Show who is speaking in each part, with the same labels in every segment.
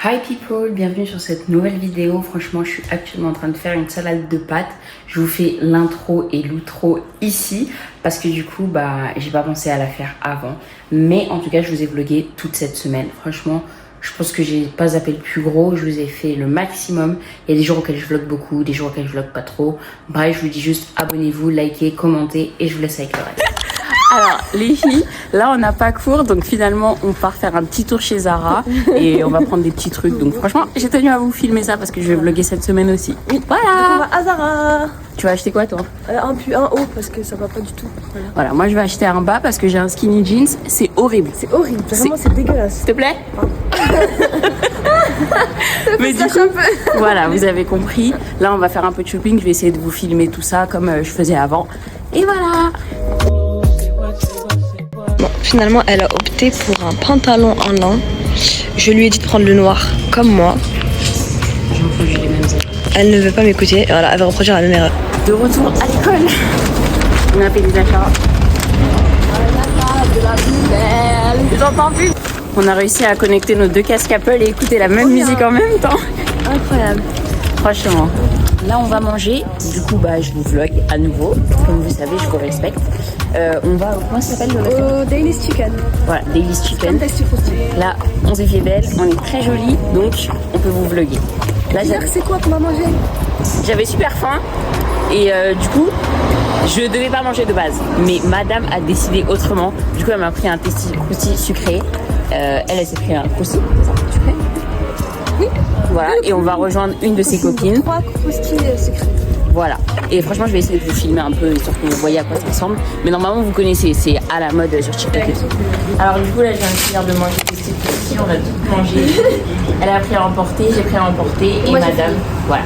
Speaker 1: Hi people, bienvenue sur cette nouvelle vidéo. Franchement, je suis actuellement en train de faire une salade de pâtes. Je vous fais l'intro et l'outro ici parce que du coup, j'ai pas pensé à la faire avant. Mais en tout cas, je vous ai vlogué toute cette semaine. Franchement, je pense que j'ai pas zappé le plus gros. Je vous ai fait le maximum. Il y a des jours auxquels je vlog beaucoup, des jours auxquels je vlog pas trop. Bref, je vous dis juste abonnez-vous, likez, commentez et je vous laisse avec le reste. Alors les filles, là on n'a pas cours, donc finalement on part faire un petit tour chez Zara et on va prendre des petits trucs. Donc franchement j'ai tenu à vous filmer ça parce que je vais vlogger cette semaine aussi. Voilà.
Speaker 2: Donc on va à Zara.
Speaker 1: Tu vas acheter quoi toi?
Speaker 2: Un pull, un haut parce que ça va pas du tout.
Speaker 1: Voilà, moi je vais acheter un bas parce que j'ai un skinny jeans, c'est horrible.
Speaker 2: C'est horrible, vraiment c'est dégueulasse.
Speaker 1: S'il te plaît. Mais du coup, voilà, vous avez compris. Là on va faire un peu de shopping, je vais essayer de vous filmer tout ça comme je faisais avant. Et voilà.
Speaker 2: Bon, finalement, elle a opté pour un pantalon en lin. Je lui ai dit de prendre le noir, comme moi.
Speaker 1: Je reproduis les mêmes erreurs.
Speaker 2: Elle ne veut pas m'écouter. Voilà, elle va reproduire la même erreur.
Speaker 1: De retour à l'école. On a fait des achats. De la nouvelle. J'entends plus. On a réussi à connecter nos deux casques Apple et écouter la même musique en même temps.
Speaker 2: Incroyable.
Speaker 1: Franchement. Là, on va manger. Du coup, je vous vlog à nouveau. Comme vous savez, je vous respecte. On va au... Comment ça s'appelle le restaurant?
Speaker 2: Daily's Chicken.
Speaker 1: Voilà, Daily's Chicken. Là, on s'est fait belle. On est très jolis. Donc, on peut vous vlogger. Là,
Speaker 2: c'est quoi qu'on va manger?
Speaker 1: J'avais super faim. Et du coup, je devais pas manger de base. Mais madame a décidé autrement. Du coup, elle m'a pris un croustille sucré. Elle s'est pris un croustille sucré.
Speaker 2: Oui.
Speaker 1: Voilà, et on va rejoindre une de ses copines.
Speaker 2: 3 croustilles sucrées.
Speaker 1: Voilà, et franchement je vais essayer de vous filmer un peu histoire que vous voyez à quoi ça ressemble. Mais normalement vous connaissez, c'est à la mode sur TikTok et tout. Alors du coup là je viens de finir de manger des petites croustilles, on a tout mangé. Elle a pris à emporter, j'ai pris à emporter et madame, voilà.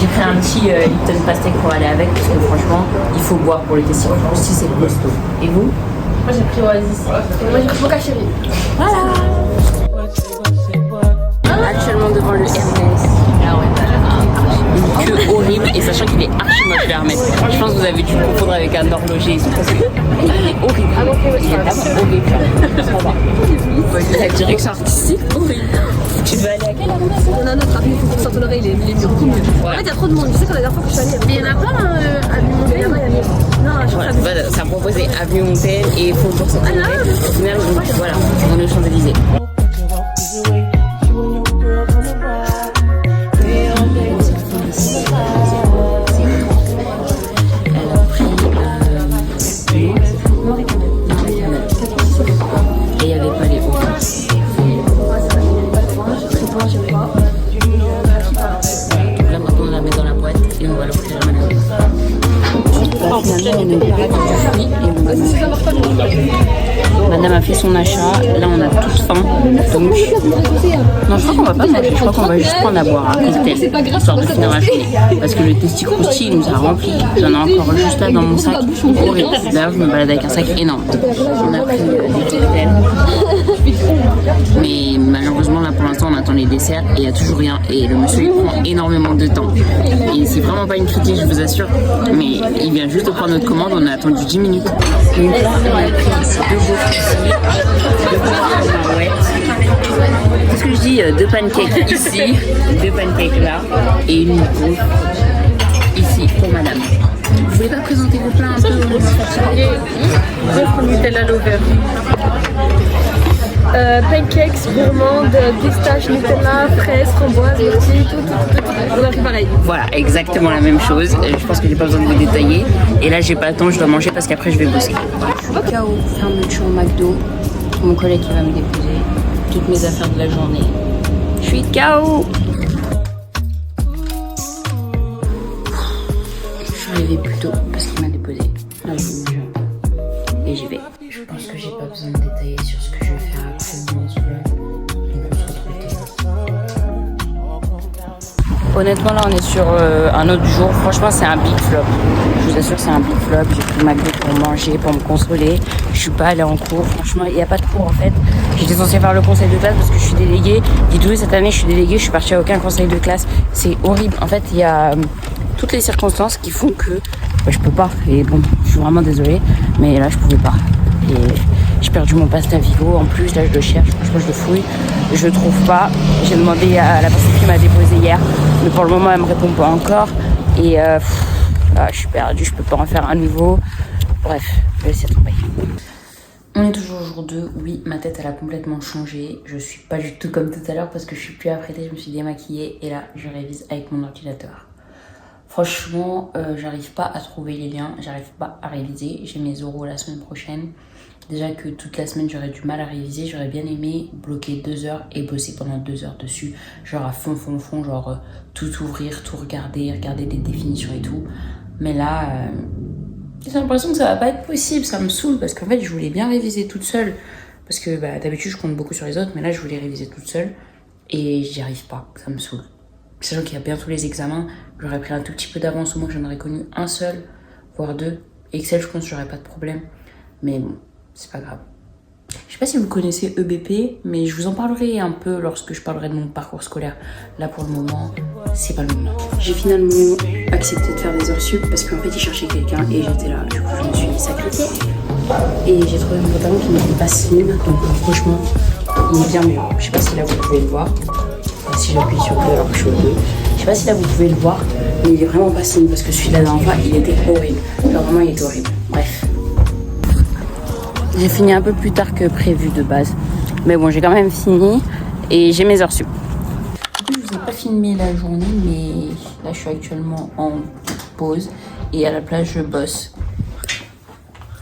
Speaker 1: J'ai pris un petit Lipton pastèque pour aller avec parce que franchement il faut boire pour le testis croustilles, c'est costaud. Et vous?
Speaker 2: Moi j'ai pris Oasis. Et moi j'ai pris Mocha Chéri.
Speaker 1: Voilà. Actuellement devant le Hermès. Une queue horrible et sachant qu'il est archi moche le Hermès. Je pense que vous avez dû le confondre avec un horloger parce qu'il est horrible. Il est vraiment horrible. La direction artistique, horrible. Tu veux aller à quel Hermès?
Speaker 2: Il y en a un autre, il faut pour Saint-Honoré, il est beaucoup mieux. En fait il y a trop de monde, tu sais que la dernière fois que je suis allée. Mais il y en a pas à Montaigne. Non, je crois
Speaker 1: que ça proposait Avenue Montaigne et Faubourg Saint-Honoré. Au final, voilà, on est aux Champs-Élysées. Madame a fait son achat, là on a toute faim, donc non je crois qu'on va pas manger, je crois qu'on va juste prendre à boire un cocktail, histoire de finir la journée, parce que le testi croustille nous a rempli, j'en ai encore juste là dans mon sac, horrible, d'ailleurs je me balade avec un sac énorme, on a pris des cocktails, mais malheureusement là pour l'instant on attend les desserts et il n'y a toujours rien, et le monsieur il prend énormément de temps, et c'est vraiment pas une critique je vous assure, mais il vient juste de prendre notre commande, on a attendu 10 minutes. Donc là, on a pris deux gaufres ici, deux pancakes. Qu'est-ce que je dis? Deux pancakes ici, deux pancakes là, et une gaufre ici pour madame. Vous voulez pas présenter vos plats un peu?
Speaker 2: Gaufre Nutella Lover. Pancakes, gourmandes, pistache, Nutella, fraises, framboises, myrtilles, tout. On a fait pareil.
Speaker 1: Voilà, exactement la même chose. Je pense que j'ai pas besoin de vous détailler. Et là, j'ai pas le temps, je dois manger parce qu'après, je vais bosser. KO, fermeture au McDo. Mon collègue qui va me déposer toutes mes affaires de la journée. Je suis KO. Je suis arrivée plus tôt parce qu'il m'a déposé. Là, je vais manger et j'y vais. Je pense que j'ai pas besoin de détailler sur ce que je vais faire actuellement dans ce vlog. Donc on se retrouve tard. Honnêtement là on est sur un autre jour. Franchement c'est un big flop. Je vous assure que c'est un big flop. J'ai pris McDo pour manger, pour me consoler. Je suis pas allée en cours. Franchement il n'y a pas de cours en fait. J'étais censée faire le conseil de classe parce que je suis déléguée. Dites-vous cette année je suis déléguée. Je suis partie à aucun conseil de classe. C'est horrible. En fait il y a toutes les circonstances qui font que je peux pas. Et bon je suis vraiment désolée. Mais là je pouvais pas. Et J'ai perdu mon passe Navigo. En plus, là, je le cherche. Franchement, je le fouille. Je le trouve pas. J'ai demandé à la personne qui m'a déposé hier. Mais pour le moment, elle me répond pas encore. Et là, je suis perdue. Je peux pas en faire un nouveau. Bref, je vais laisser tomber. On est toujours au jour 2. Oui, ma tête, elle a complètement changé. Je suis pas du tout comme tout à l'heure parce que je suis plus apprêtée. Je me suis démaquillée. Et là, je révise avec mon ordinateur. Franchement, j'arrive pas à trouver les liens, j'arrive pas à réviser. J'ai mes oraux la semaine prochaine. Déjà que toute la semaine j'aurais du mal à réviser, j'aurais bien aimé bloquer 2 heures et bosser pendant 2 heures dessus. Genre à fond, genre tout ouvrir, tout regarder des définitions et tout. Mais là, j'ai l'impression que ça va pas être possible, ça me saoule parce qu'en fait je voulais bien réviser toute seule. Parce que d'habitude je compte beaucoup sur les autres, mais là je voulais réviser toute seule et j'y arrive pas, ça me saoule. Sachant qu'il y a bientôt les examens, j'aurais pris un tout petit peu d'avance, au moins j'en aurais connu un seul, voire 2. Excel, je pense que j'aurais pas de problème. Mais bon, c'est pas grave. Je sais pas si vous connaissez EBP, mais je vous en parlerai un peu lorsque je parlerai de mon parcours scolaire. Là pour le moment, c'est pas le moment. J'ai finalement accepté de faire des heures sup parce qu'en fait ils cherchaient quelqu'un et j'étais là. Du coup je me suis sacrifiée. Et j'ai trouvé mon pantalon qui n'était pas slim, donc franchement il est bien mieux. Je sais pas si là vous pouvez le voir. Si j'appuie sur le alors que je suis au 2. Je sais pas si là vous pouvez le voir, mais il est vraiment pas signe parce que celui de la dernière fois il était horrible. Genre vraiment il était horrible. Bref. J'ai fini un peu plus tard que prévu de base. Mais bon, j'ai quand même fini et j'ai mes heures sup. Du coup, je vous ai pas filmé la journée, mais là je suis actuellement en pause et à la place je bosse.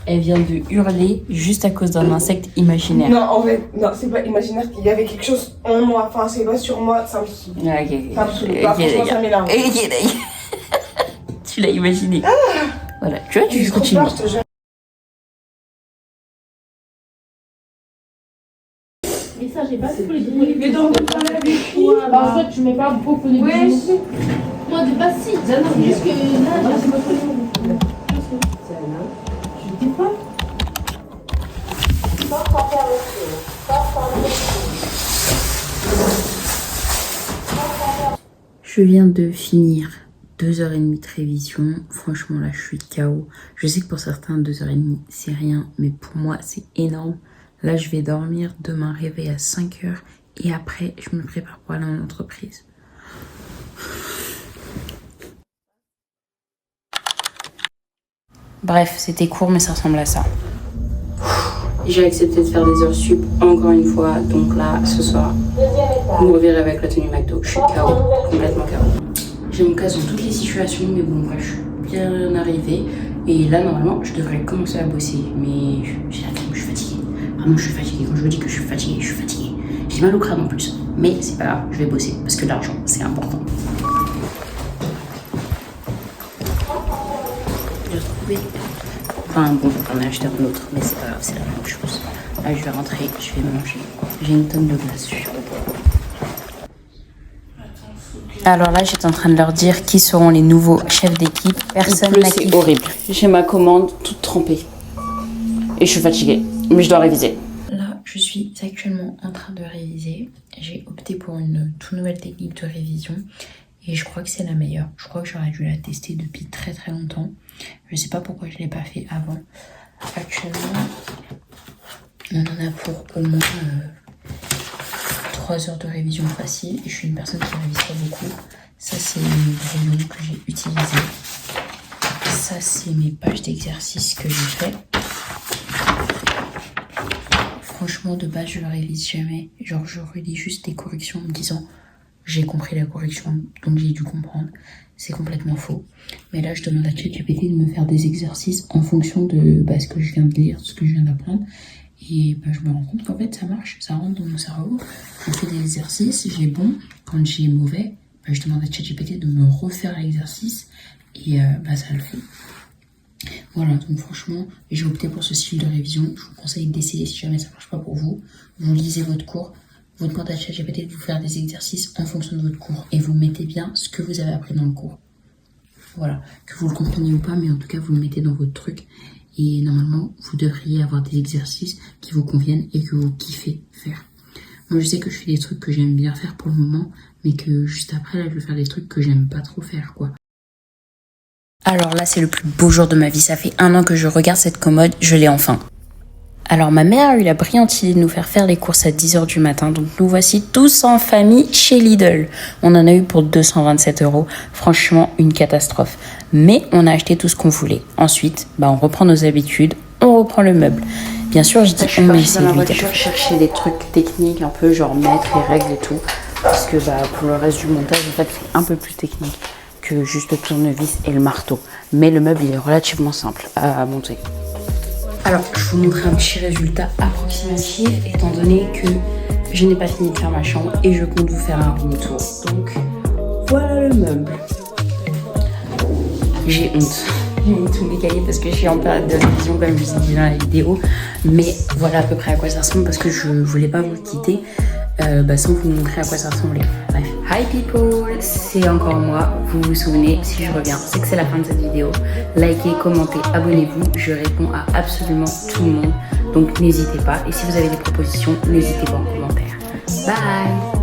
Speaker 1: Elle vient de hurler juste à cause d'un insecte imaginaire.
Speaker 3: Non, en fait, non, c'est pas imaginaire qu'il y avait quelque chose en moi. Enfin, c'est pas sur moi, ça me saoule.
Speaker 1: Ok,
Speaker 3: Ça me saoule. Franchement, ça m'énerve.
Speaker 1: Tu l'as imaginé. Voilà, tu vois, tu continues.
Speaker 2: Mais ça, j'ai pas tous les deux.
Speaker 3: Mais donc,
Speaker 2: Bah, en fait, tu mets pas beaucoup de bisous. Moi, de base, si. C'est juste que là, j'ai pas trop les. Je dis pas.
Speaker 1: Je viens de finir 2h30 de révision. Franchement, là, je suis KO. Je sais que pour certains, 2h30, c'est rien. Mais pour moi, c'est énorme. Là, je vais dormir. Demain, réveil à 5h. Et après, je me prépare pour aller en entreprise. Bref, c'était court, mais ça ressemble à ça. J'ai accepté de faire des heures sup encore une fois. Donc là, ce soir, vous me reverrez avec la tenue McDo. Je suis KO, complètement KO. J'ai mon cas dans toutes les situations, mais bon, bref, je suis bien arrivée. Et là, normalement, je devrais commencer à bosser. Mais j'ai la flemme, je suis fatiguée. Vraiment, je suis fatiguée. Quand je vous dis que je suis fatiguée, je suis fatiguée. J'ai mal au crâne en plus. Mais c'est pas grave, je vais bosser. Parce que l'argent, c'est important. J'ai retrouvé... Enfin bon, j'en ai acheté un autre, mais c'est pas grave, c'est la même chose. Là, je vais rentrer, je vais manger. J'ai une tonne de glace sur le bois. Alors là, j'étais en train de leur dire qui seront les nouveaux chefs d'équipe. Personne n'a kiffé. C'est horrible. J'ai ma commande toute trempée. Et je suis fatiguée, mais je dois réviser. Là, je suis actuellement en train de réviser. J'ai opté pour une toute nouvelle technique de révision. Et je crois que c'est la meilleure. Je crois que j'aurais dû la tester depuis très très longtemps. Je sais pas pourquoi je l'ai pas fait avant. Actuellement, on en a pour au moins 3 heures de révision facile. Et je suis une personne qui révise pas beaucoup. Ça, c'est mes brouillons que j'ai utilisés. Ça, c'est mes pages d'exercice que j'ai fait. Franchement, de base, je ne révise jamais. Genre, je relis juste des corrections en me disant... J'ai compris la correction, donc j'ai dû comprendre. C'est complètement faux. Mais là, je demande à ChatGPT de me faire des exercices en fonction de ce que je viens de lire, ce que je viens d'apprendre. Et je me rends compte qu'en fait, ça marche. Ça rentre dans mon cerveau. Je fais des exercices, j'ai bon. Quand j'ai mauvais, je demande à ChatGPT de me refaire l'exercice. Et ça le fait. Voilà, donc franchement, j'ai opté pour ce style de révision. Je vous conseille d'essayer si jamais ça marche pas pour vous. Vous lisez votre cours. Vous demandez à ChatGPT de vous faire des exercices en fonction de votre cours et vous mettez bien ce que vous avez appris dans le cours. Voilà, que vous le compreniez ou pas, mais en tout cas vous le mettez dans votre truc et normalement vous devriez avoir des exercices qui vous conviennent et que vous kiffez faire. Moi je sais que je fais des trucs que j'aime bien faire pour le moment, mais que juste après là je vais faire des trucs que j'aime pas trop faire quoi. Alors là c'est le plus beau jour de ma vie, ça fait 1 an que je regarde cette commode, je l'ai enfin. Alors ma mère a eu la brillante idée de nous faire les courses à 10h du matin. Donc nous voici tous en famille chez Lidl. On en a eu pour 227 €. Franchement, une catastrophe. Mais on a acheté tout ce qu'on voulait. Ensuite, on reprend nos habitudes, on reprend le meuble. Bien sûr, je dis on, mais c'est lui qui a cherché des trucs techniques, un peu genre mettre les règles et tout. Parce que pour le reste du montage, en fait, c'est un peu plus technique que juste le tournevis et le marteau. Mais le meuble, il est relativement simple à monter. Alors, je vous montrer un petit résultat approximatif, étant donné que je n'ai pas fini de faire ma chambre et je compte vous faire un room tour. Donc, voilà le meuble. J'ai honte. J'ai mis tous mes cahiers parce que je suis en période de révision, comme je vous ai dit dans la vidéo. Mais voilà à peu près à quoi ça ressemble parce que je voulais pas vous quitter sans vous montrer à quoi ça ressemblait. Bref. Hi people, c'est encore moi. Vous vous souvenez, si je reviens, c'est que c'est la fin de cette vidéo. Likez, commentez, abonnez-vous. Je réponds à absolument tout le monde. Donc n'hésitez pas. Et si vous avez des propositions, n'hésitez pas en commentaire. Bye!